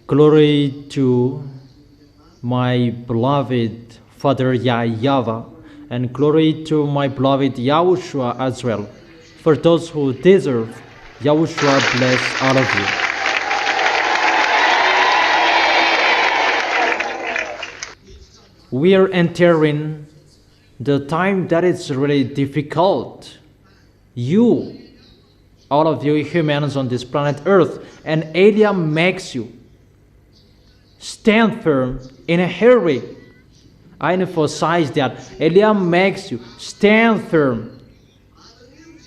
Glory to my beloved Father YAHVAH, and glory to my beloved YAHOSHUAH as well. For those who deserve, YAHOSHUAH bless all of you. We are entering the time that is really difficult. You, all of you humans on this planet Earth, and Elia makes you stand firm in a hurry. I emphasize that Elia makes you stand firm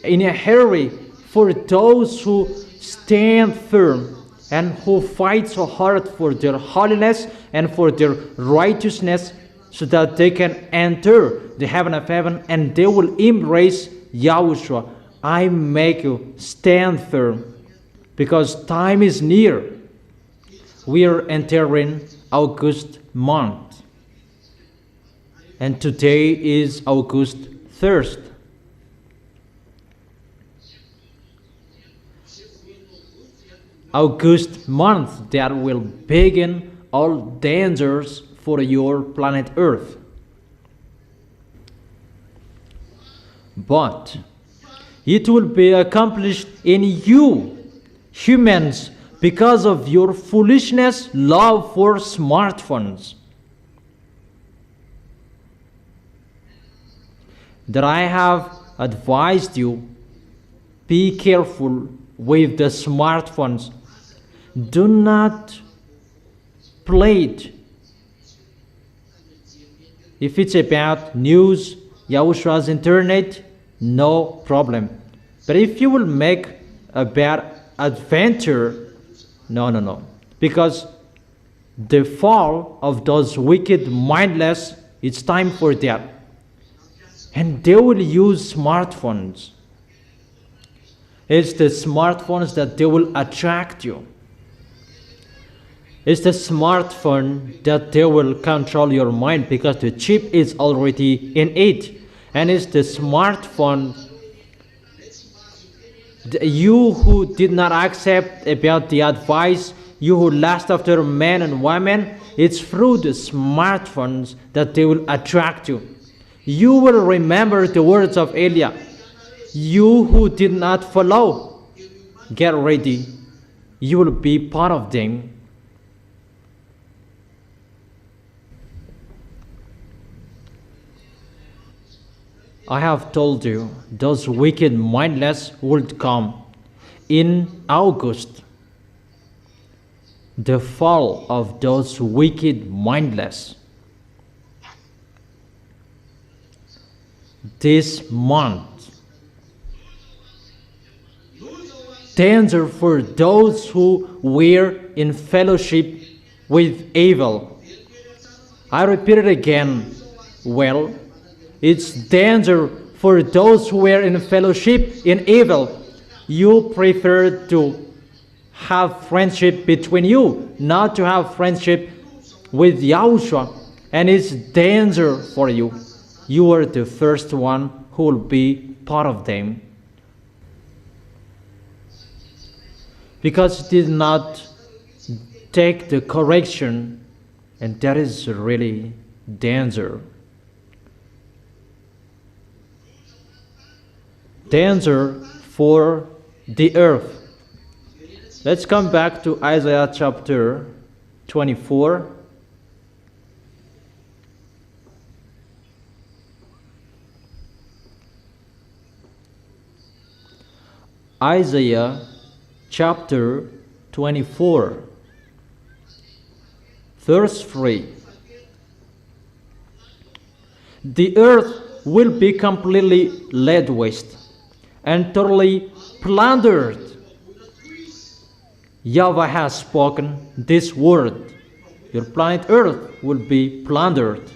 in a hurry for those who stand firm and who fight so hard for their holiness and for their righteousness, so that they can enter the heaven of heaven and they will embrace YAHOSHUAH. I make you stand firm because time is near. We are entering August month, and today is August 1st. August month that will begin all dangers for your planet Earth. But it will be accomplished in you, humans, because of your foolishness love for smartphones. That I have advised you, be careful with the smartphones. Do not play it. If it's about news, YAHOSHUAH's internet, no problem. But if you will make a bad adventure, no. Because the fall of those wicked mindless, it's time for that. And they will use smartphones. It's the smartphones that they will attract you. It's the smartphone that they will control your mind because the chip is already in it. And it's the smartphone, you who did not accept about the advice, you who lust after men and women, it's through the smartphones that they will attract you. You will remember the words of Elia. You who did not follow, get ready. You will be part of them. I have told you, those wicked mindless would come in August. The fall of those wicked mindless. This month. Danger for those who were in fellowship with evil. I repeat it again. Well, it's danger for those who were in fellowship in evil. You prefer to have friendship between you, not to have friendship with YAHOSHUAH. And it's danger for you. You are the first one who will be part of them. Because you did not take the correction, and that is really danger. Danger for the earth. Let's come back to Isaiah chapter 24. Isaiah chapter 24, verse 3. The earth will be completely laid waste and totally plundered. YAHVAH has spoken this word. Your planet Earth will be plundered.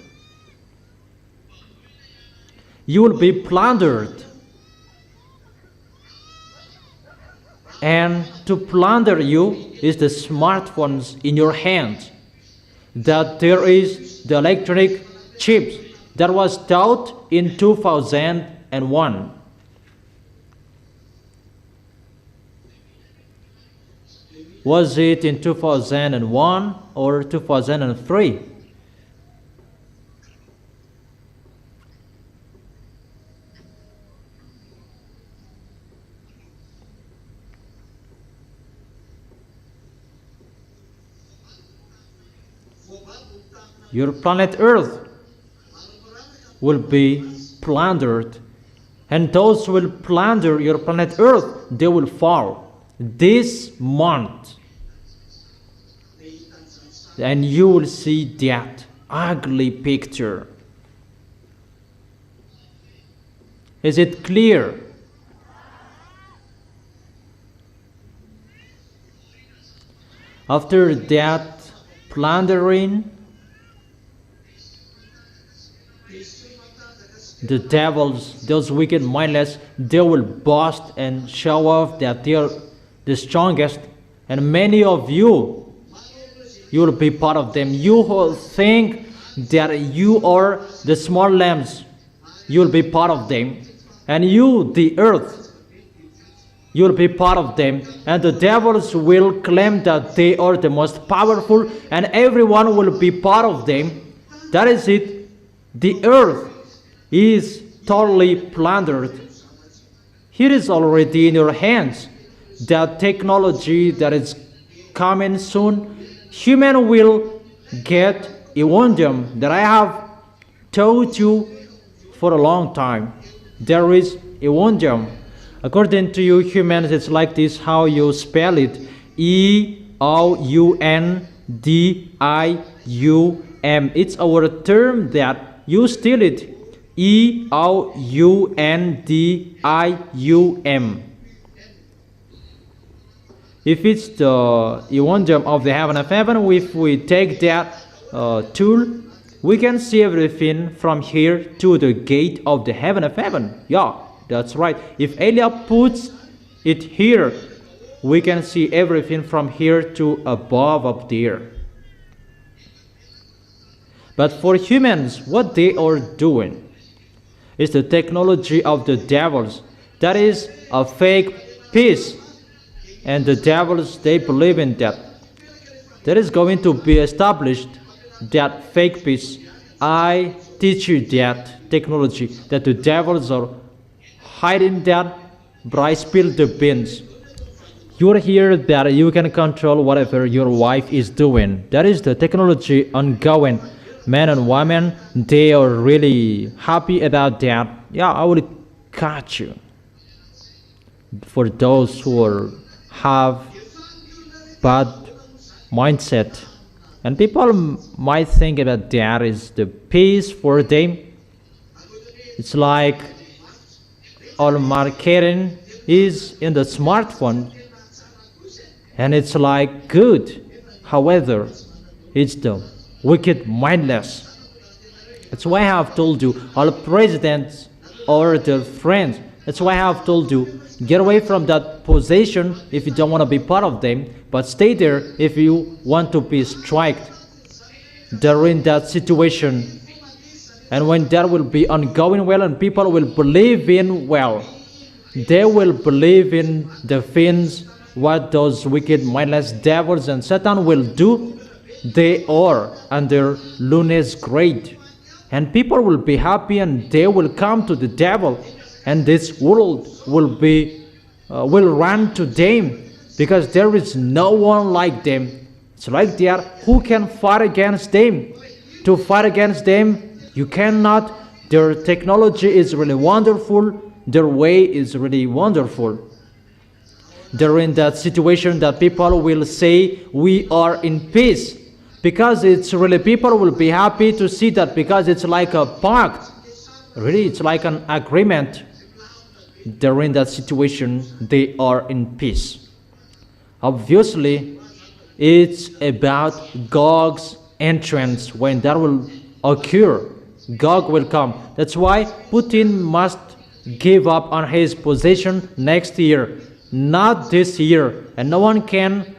You will be plundered. And to plunder you is the smartphones in your hands. That there is the electronic chips that was taught in 2001. Was it in 2001 or 2003? Your planet Earth will be plundered, and those who will plunder your planet Earth, they will fall this month, and you will see that ugly picture. Is it clear? After that plundering, the devils, those wicked mindless, they will boast and show off that they are the strongest. And many of you will be part of them. You who think that you are the small lambs, you will be part of them. And you, the earth, you will be part of them. And the devils will claim that they are the most powerful, and everyone will be part of them. That is it. The earth is totally plundered. It is already in your hands. That technology that is coming soon, human will get a wonder that I have told you for a long time. There is a wonder. According to you humans, it's like this, how you spell it. E-O-U-N-D-I-U-M. It's our term that you steal it. E-O-U-N-D-I-U-M. If it's the Evangelium of the heaven of heaven, if we take that tool, we can see everything from here to the gate of the heaven of heaven. Yeah, that's right. If Elia puts it here, we can see everything from here to above up there. But for humans, what they are doing is the technology of the devils. That is a fake peace. And the devils, they believe in that. There is going to be established that fake peace. I teach you that technology, that the devils are hiding that, but I spill the beans. You're here that you can control whatever your wife is doing. That is the technology ongoing. Men and women, they are really happy about that. Yeah, I will catch you. For those who have bad mindset, and people might think about that is the peace for them. It's like all marketing is in the smartphone, and it's like good. However, it's the wicked mindless. That's why I have told you, all presidents are the friends. That's why I have told you, get away from that position if you don't want to be part of them, but stay there if you want to be striked. They're in that situation. And when that will be ongoing well and people will believe in, well, they will believe in the things what those wicked mindless devils and Satan will do. They are under Luna's grade, and people will be happy and they will come to the devil, and this world will run to them, because there is no one like them. It's like they are, who can fight against them? To fight against them, you cannot. Their technology is really wonderful. Their way is really wonderful. They're in that situation that people will say we are in peace. Because it's really, people will be happy to see that, because it's like a pact. Really, it's like an agreement. They're in that situation, they are in peace. Obviously, it's about Gog's entrance. When that will occur, Gog will come. That's why Putin must give up on his position next year, not this year. And no one can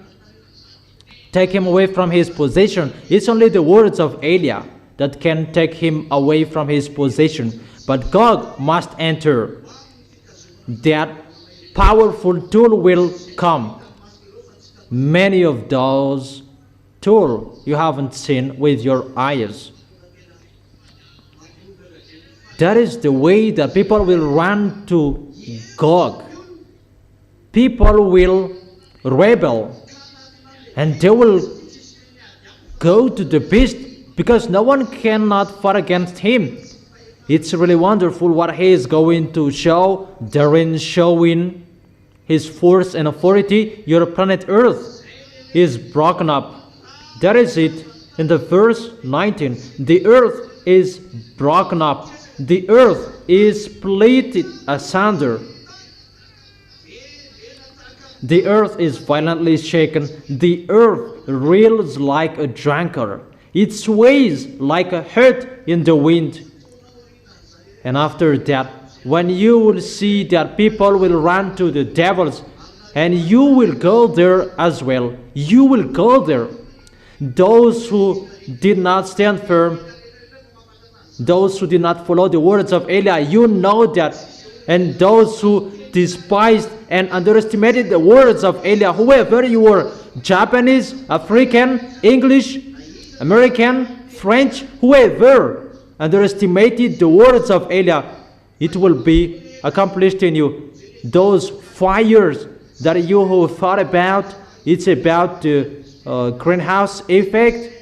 take him away from his position. It's only the words of Elia that can take him away from his position. But Gog must enter. That powerful tool will come. many of those tools you haven't seen with your eyes. That is the way that people will run to Gog. People will rebel, and they will go to the beast because no one cannot fight against him. It's really wonderful what he is going to show, therein showing his force and authority. Your planet Earth is broken up. That is it in the verse 19. The earth is broken up. The earth is split asunder. The earth is violently shaken. The earth reels like a drunkard. It sways like a hurt in the wind. And after that, when you will see that people will run to the devils, and you will go there as well. You will go there. Those who did not stand firm, those who did not follow the words of Eli, you know that. And those who despised and underestimated the words of Eli, whoever you were, Japanese, African, English, American, French, whoever underestimated the words of Eli, it will be accomplished in you. Those fires that you have thought about, it's about the greenhouse effect.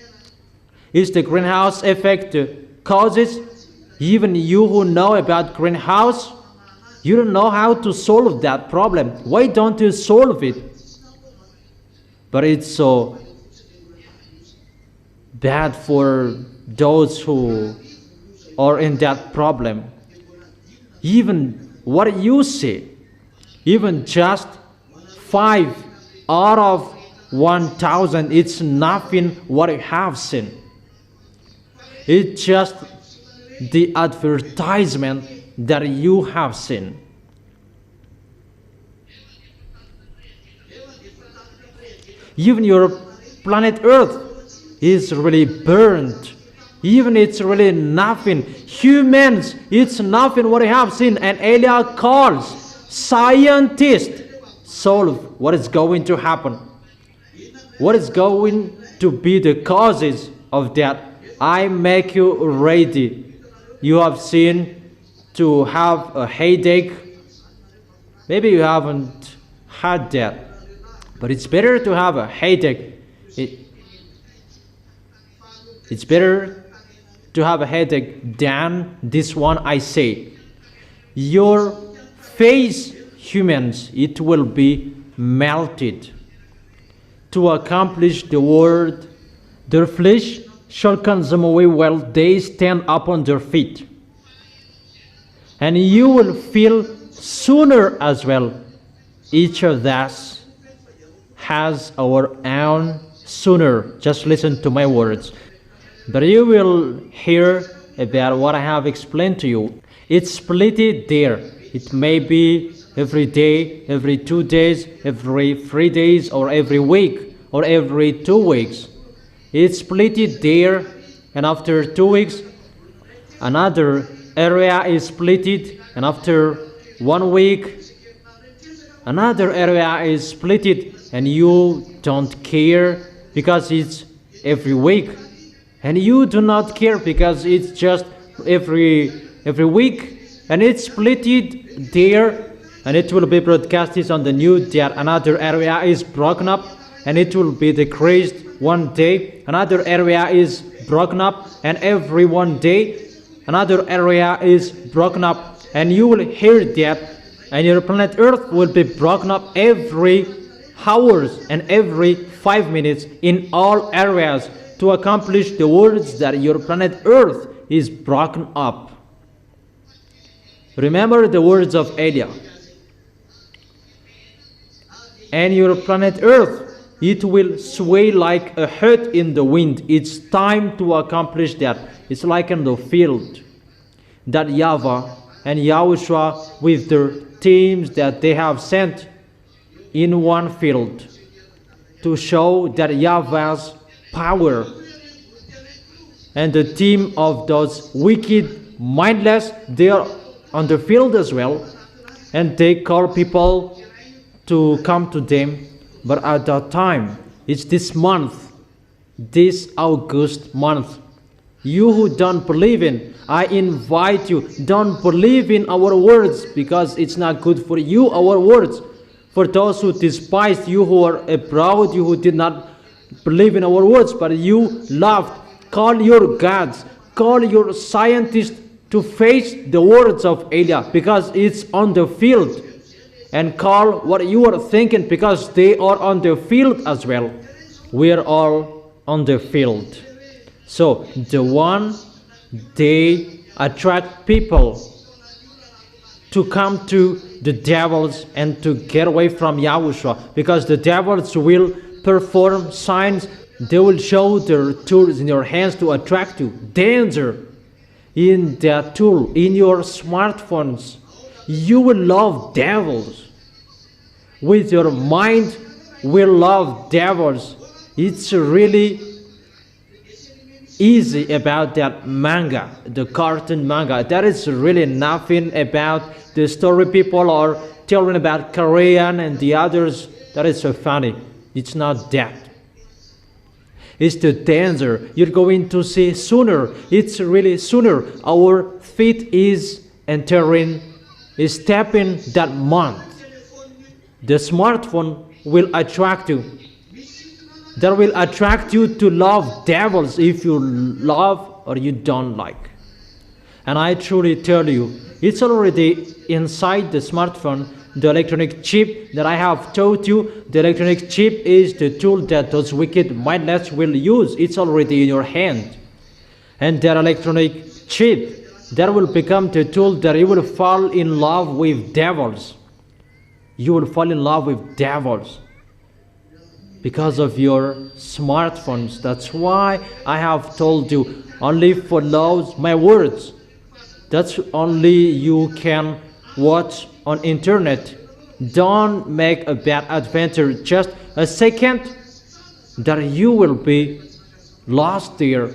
It's the greenhouse effect causes. Even you who know about greenhouse, you don't know how to solve that problem. Why don't you solve it? But it's so bad for those who are in that problem. Even what you see, even just 5 out of 1,000, it's nothing what you have seen. It's just the advertisement that you have seen. Even your planet Earth is really burned. Even it's really nothing. Humans, it's nothing what you have seen. And Eli calls scientists solve what is going to happen. What is going to be the causes of that? I make you ready. You have seen to have a headache. Maybe you haven't had that, but it's better to have a headache. It's better to have a headache than this one I say. Your face, humans, it will be melted. To accomplish the word, their flesh shall consume away while they stand upon their feet. And you will feel sooner as well. Each of us has our own sooner. Just listen to my words. But you will hear about what I have explained to you. It's split there. It may be every day, every 2 days, every 3 days, or every week, or every 2 weeks. It's split there, and after 2 weeks, another area is split, and after 1 week, another area is split, and you don't care because it's every week. And you do not care because it's just every week, and it's split there, and it will be broadcasted on the news that another area is broken up, and it will be decreased one day. Another area is broken up, and every 1 day another area is broken up, and you will hear that, and your planet Earth will be broken up every hours and every 5 minutes in all areas to accomplish the words that your planet Earth is broken up. Remember the words of Eli. And your planet Earth, it will sway like a hurt in the wind. It's time to accomplish that. It's like in the field that YAHVAH and YAHOSHUAH with their teams that they have sent in one field to show that YAHVAH's power, and the team of those wicked, mindless, they are on the field as well, and they call people to come to them. But at that time, it's this month, this August month. You who don't believe in, I invite you, don't believe in our words because it's not good for you, our words. For those who despise you, who are abroad, you who did not believe in our words, but you loved, call your gods, call your scientists to face the words of Elia because it's on the field. And call what you are thinking because they are on the field as well. We are all on the field. So the one, they attract people to come to the devils and to get away from Yahushua, because the devils will perform signs. They will show their tools in your hands to attract you. Danger in that tool, in your smartphones. You will love devils. With your mind will love devils. It's really easy about that manga, the cartoon manga. That is really nothing about the story people are telling about Korean and the others. That is so funny. It's not that. It's the danger you're going to see sooner. It's really sooner. Our feet is entering, is stepping that month. The smartphone will attract you. That will attract you to love devils if you love or you don't like. And I truly tell you, it's already inside the smartphone, the electronic chip that I have told you. The electronic chip is the tool that those wicked mindless will use. It's already in your hand. And that electronic chip, that will become the tool that you will fall in love with devils. You will fall in love with devils because of your smartphones. That's why I have told you, only follow my words. That's only you can watch on internet. Don't make a bad adventure just a second that you will be lost there.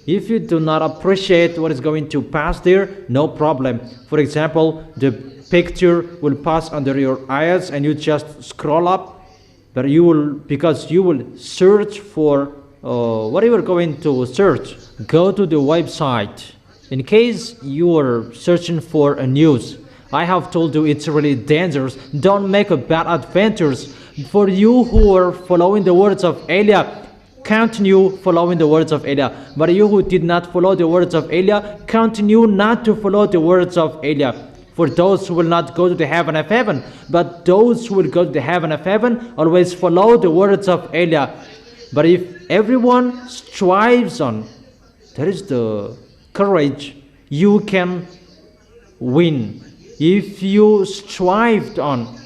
If you do not appreciate what is going to pass there, no problem. For example, the picture will pass under your eyes and you just scroll up, but you will, because you will search for what you are going to search. Go to the website. In case you are searching for a news, I have told you it's really dangerous. Don't make a bad adventures. For you who are following the words of Elia, continue following the words of Elia. But you who did not follow the words of Elia, continue not to follow the words of Elia. For those who will not go to the heaven of heaven, but those who will go to the heaven of heaven, always follow the words of Elia. But if everyone strives on, that is the courage, you can win. If you strived on,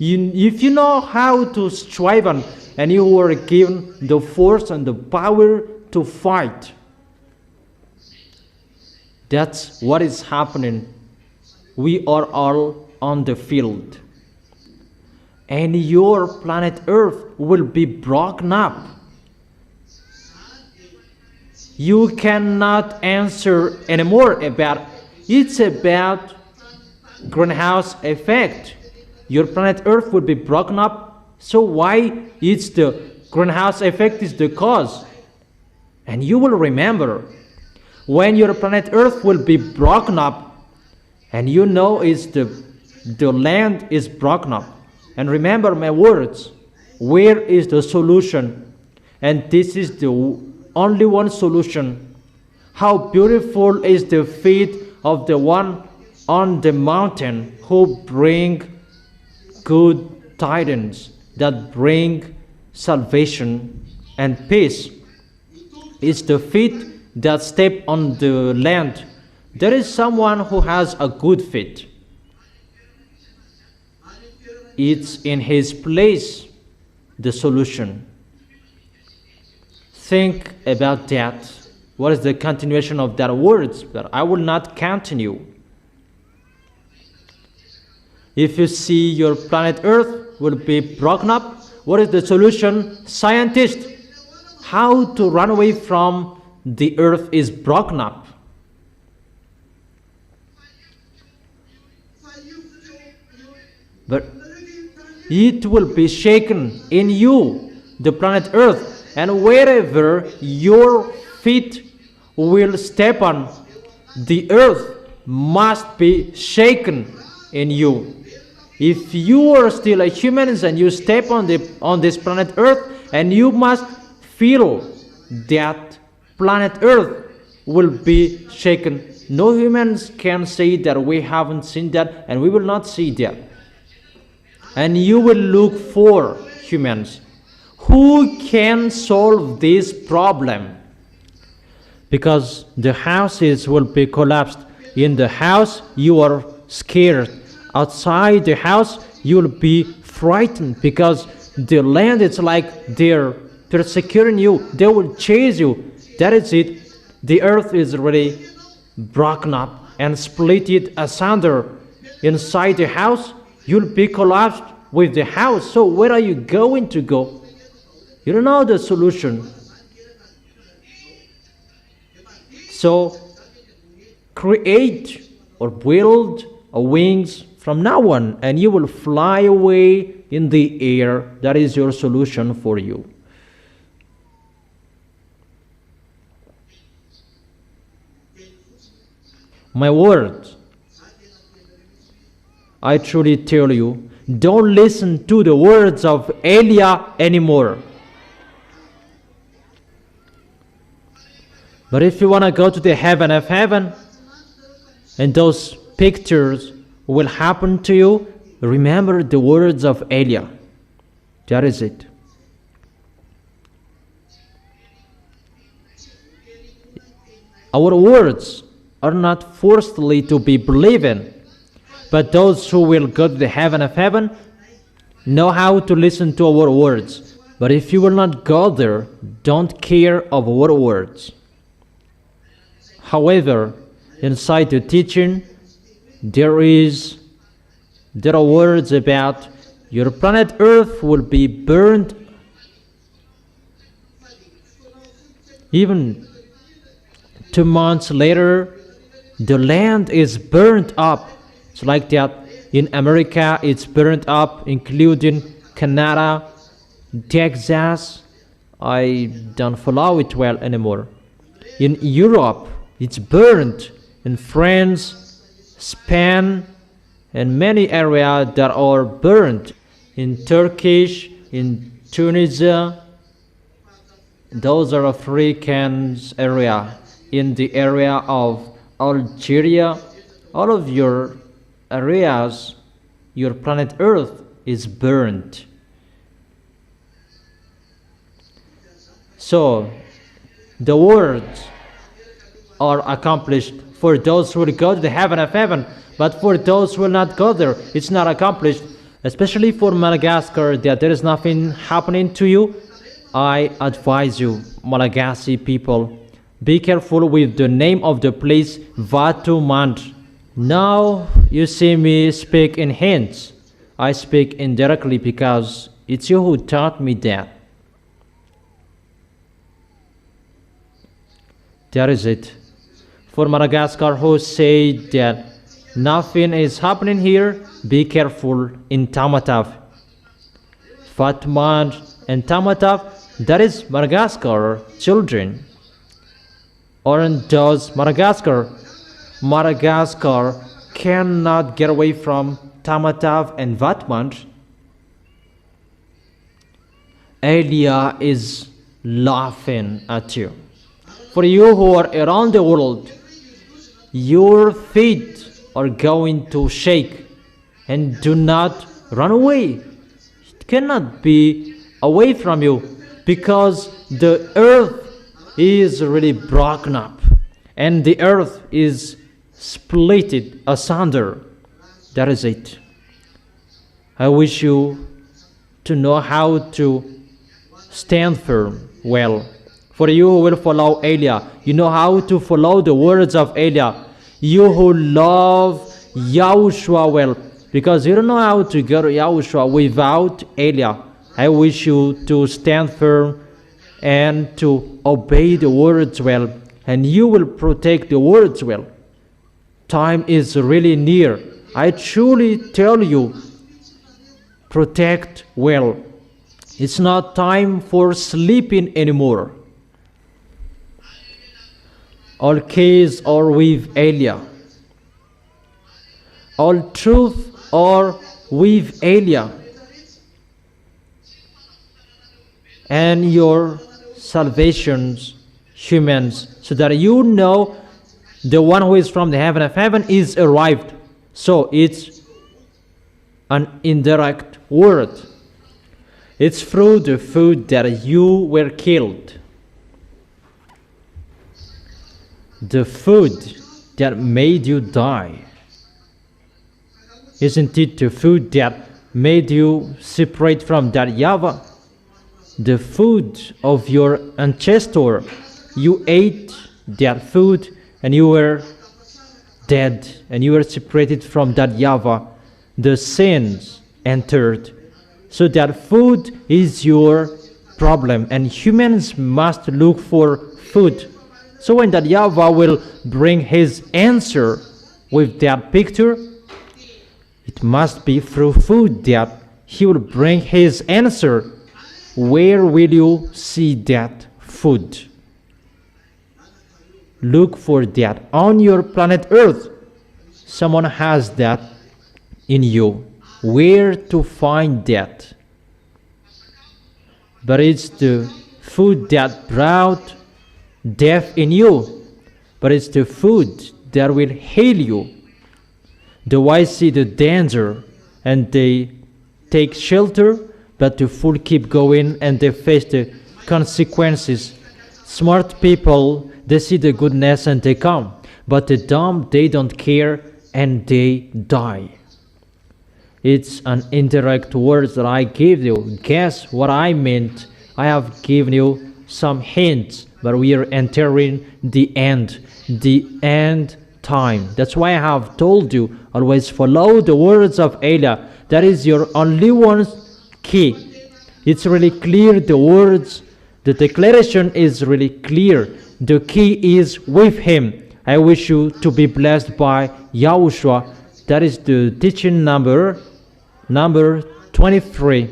if you know how to strive on, and you were given the force and the power to fight, that's what is happening. We are all on the field. And your planet Earth will be broken up. You cannot answer anymore about, it's about greenhouse effect. Your planet Earth will be broken up. So why? It's the greenhouse effect is the cause. And you will remember, when your planet Earth will be broken up, and you know it's the land is broken up. And remember my words, where is the solution? And this is the only one solution. How beautiful is the feet of the one on the mountain who bring good tidings, that bring salvation and peace. It's the feet that step on the land. There is someone who has a good feet. It's in his place, the solution. Think about that. What is the continuation of that words? But I will not continue. If you see your planet Earth will be broken up, what is the solution? Scientists, how to run away from the Earth is broken up. But it will be shaken in you, the planet Earth, and wherever your feet will step on, the earth must be shaken in you. If you are still a human and you step on this planet Earth, and you must feel that planet Earth will be shaken. No humans can say that we haven't seen that, and we will not see that. And you will look for humans who can solve this problem, because the houses will be collapsed. In the house you are scared. Outside the house you will be frightened, because the land is like they're persecuting you. They will chase you. That is it. The earth is already broken up and split it asunder. Inside the house you'll be collapsed with the house. So where are you going to go? You don't know the solution. So create or build a wings from now on, and you will fly away in the air. That is your solution for you. My word, I truly tell you, don't listen to the words of Elia anymore. But if you want to go to the heaven of heaven, and those pictures will happen to you, remember the words of Elia. That is it. Our words are not forcefully to be believed in, but those who will go to the heaven of heaven know how to listen to our words. But if you will not go there, don't care of our words. However, inside the teaching, there are words about your planet Earth will be burned. Even 2 months later, the land is burnt up. It's like that. In America, it's burnt up, including Canada, Texas. I don't follow it well anymore. In Europe, it's burnt. In France, Spain, and many areas that are burnt. In Turkish, in Tunisia, those are Africans area. In the area of Algeria, all of your areas, your planet Earth is burnt. So the words are accomplished for those who will go to the heaven of heaven, but for those who will not go there, it's not accomplished. Especially for Madagascar, that there is nothing happening to you. I advise you, Malagasy people, be careful with the name of the place, Vatumand. Now you see me speak in hints. I speak indirectly because it's you who taught me that. That is it. For Madagascar who say that nothing is happening here, be careful in Tamatave. Fatmand and Tamatave, that is Madagascar children. Aren't those Madagascar? Madagascar cannot get away from Tamatave and Vatmand. Elia is laughing at you. For you who are around the world, your feet are going to shake, and do not run away. It cannot be away from you, because the earth is really broken up, and the earth is split asunder. That is it. I wish you to know how to stand firm well. For you who will follow Elia, you know how to follow the words of Elia. You who love YAHOSHUAH well, because you don't know how to go to YAHOSHUAH without Elia. I wish you to stand firm and to obey the words well, and you will protect the words well. Time is really near. I truly tell you, protect well. It's not time for sleeping anymore. All keys are with Elia. All truth are with Elia. And your salvations, humans, so that you know the one who is from the heaven of heaven is arrived. So it's an indirect word. It's through the food that you were killed. The food that made you die. Isn't it the food that made you separate from that YAHVAH? The food of your ancestor. You ate that food and you were dead and you were separated from that YAHVAH. The sins entered. So that food is your problem, and humans must look for food. So when that YAHVAH will bring his answer with that picture, it must be through food that he will bring his answer. Where will you see that food? Look for that on your planet Earth. Someone has that in you. Where to find that? But it's the food that brought death in you. But it's the food that will heal you. The wise see the danger and they take shelter, but the fool keep going and they face the consequences. Smart people, they see the goodness and they come. But the dumb, they don't care and they die. It's an indirect word that I gave you. Guess what I meant? I have given you some hints, but we are entering the end time. That's why I have told you, always follow the words of Elia. That is your only one key. It's really clear, the words, the declaration is really clear. The key is with him. I wish you to be blessed by YAHOSHUAH. That is the teaching number 23.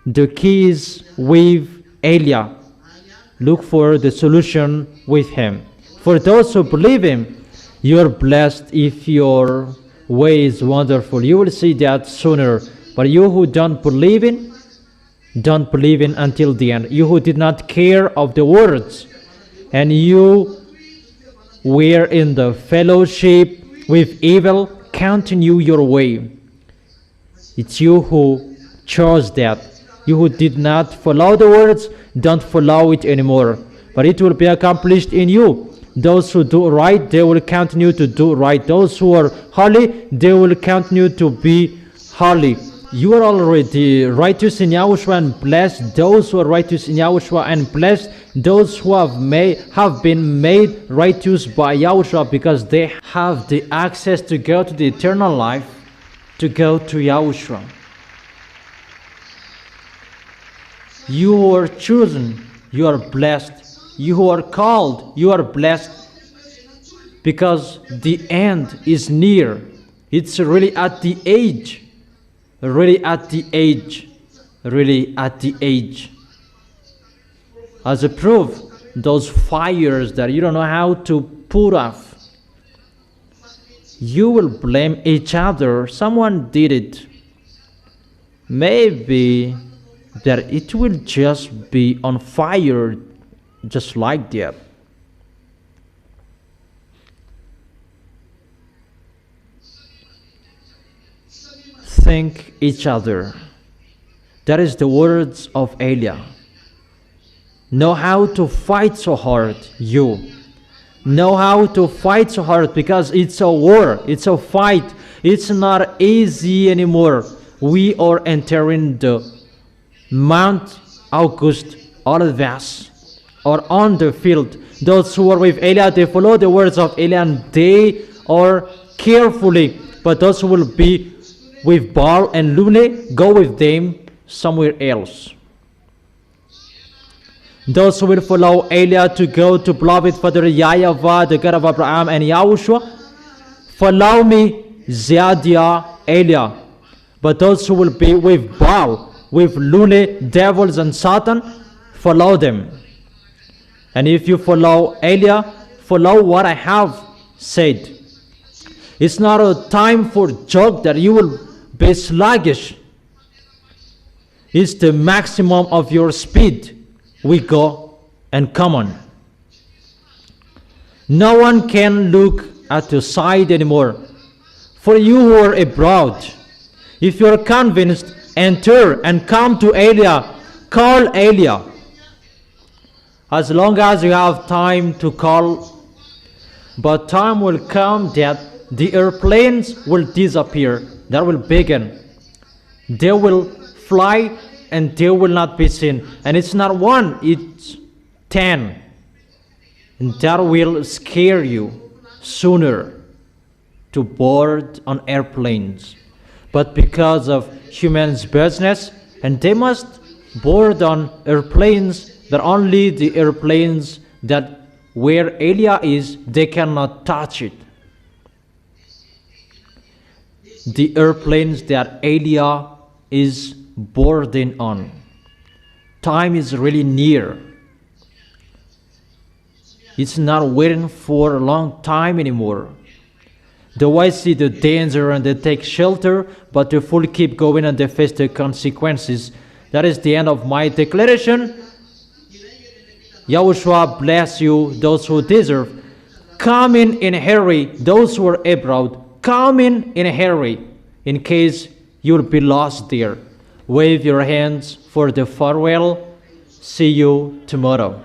The key is with Elia. Look for the solution with him. For those who believe him, you are blessed if your way is wonderful. You will see that sooner. But you who don't believe in until the end. You who did not care of the words, and you were in the fellowship with evil, continue your way. It's you who chose that. You who did not follow the words, don't follow it anymore. But it will be accomplished in you. Those who do right, they will continue to do right. Those who are holy, they will continue to be holy. You are already righteous in YAHOSHUAH and blessed. Those who are righteous in YAHOSHUAH and blessed. Those who have been made righteous by YAHOSHUAH, because they have the access to go to the eternal life, to go to YAHOSHUAH. You who are chosen, you are blessed. You who are called, you are blessed, because the end is near. It's really at the age. Really at the age. Really at the age. As a proof, those fires that you don't know how to put off, you will blame each other. Someone did it. Maybe that it will just be on fire just like that. Thank each other. That is the words of Elia. Know how to fight so hard, you. Know how to fight so hard, because it's a war, it's a fight. It's not easy anymore. We are entering the Mount August Olivet, or on the field. Those who are with Elia, they follow the words of Elia and they are carefully. But those who will be with Baal and Lune, go with them somewhere else. Those who will follow Elia to go to beloved Father YAHVAH, the God of Abraham and YAHOSHUAH, follow me, Ziadia, Elia. But those who will be with Baal, with loony devils and Satan, follow them. And if you follow Elia, follow what I have said. It's not a time for joke that you will be sluggish. It's the maximum of your speed. We go and come on. No one can look at your side anymore. For you who are abroad, if you are convinced, enter and come to Elia. Call Elia. As long as you have time to call, but time will come that the airplanes will disappear. That will begin. They will fly and they will not be seen. And it's not one, it's 10. And that will scare you sooner to board on airplanes. But because of humans' business, and they must board on airplanes that only the airplanes that where Elia is, they cannot touch it. The airplanes that Elia is boarding on. Time is really near. It's not waiting for a long time anymore. The wise see the danger and they take shelter, but the fool keep going and they face the consequences. That is the end of my declaration. Yahushua bless you, those who deserve. Come in a hurry, those who are abroad. Come in a hurry, in case you'll be lost there. Wave your hands for the farewell. See you tomorrow.